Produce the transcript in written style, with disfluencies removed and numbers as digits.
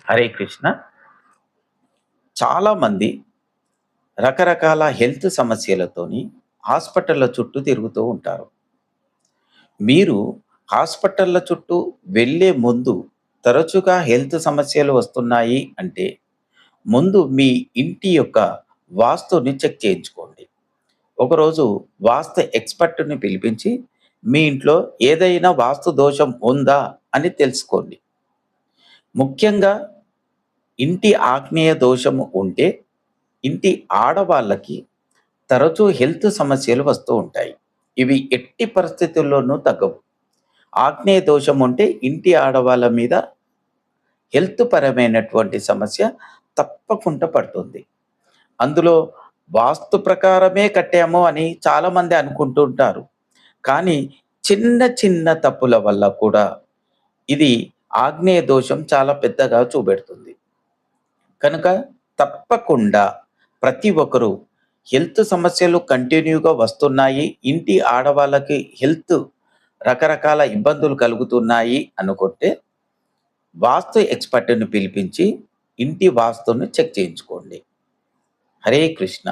హరే కృష్ణ. చాలామంది రకరకాల హెల్త్ సమస్యలతోని హాస్పిటళ్ళ చుట్టూ తిరుగుతూ ఉంటారు. మీరు హాస్పిటళ్ళ చుట్టూ వెళ్ళే ముందు తరచుగా హెల్త్ సమస్యలు వస్తున్నాయి అంటే, ముందు మీ ఇంటి యొక్క వాస్తుని చెక్ చేయించుకోండి. ఒకరోజు వాస్తు ఎక్స్‌పర్ట్‌ని పిలిపించి, మీ ఇంట్లో ఏదైనా వాస్తు దోషం ఉందా అని తెలుసుకోండి. ముఖ్యంగా ఇంటి ఆగ్నేయ దోషము ఉంటే, ఇంటి ఆడవాళ్ళకి తరచూ హెల్త్ సమస్యలు వస్తూ ఉంటాయి. ఇవి ఎట్టి పరిస్థితుల్లోనూ తగ్గవు. ఆగ్నేయ దోషం ఉంటే ఇంటి ఆడవాళ్ళ మీద హెల్త్ పరమైనటువంటి సమస్య తప్పకుండా పడుతుంది. అందులో వాస్తు ప్రకారమే కట్టాము అని చాలామంది అనుకుంటూ ఉంటారు. కానీ చిన్న చిన్న తప్పుల వల్ల కూడా ఇది ఆగ్నేయ దోషం చాలా పెద్దగా చూపెడుతుంది. కనుక తప్పకుండా ప్రతి ఒక్కరు హెల్త్ సమస్యలు కంటిన్యూగా వస్తున్నాయి. ఇంటి ఆడవాళ్ళకి హెల్త్ రకరకాల ఇబ్బందులు కలుగుతున్నాయి అనుకుంటే, వాస్తు ఎక్స్‌పర్ట్‌ని పిలిపించి ఇంటి వాస్తుని చెక్ చేయించుకోండి. హరే కృష్ణ.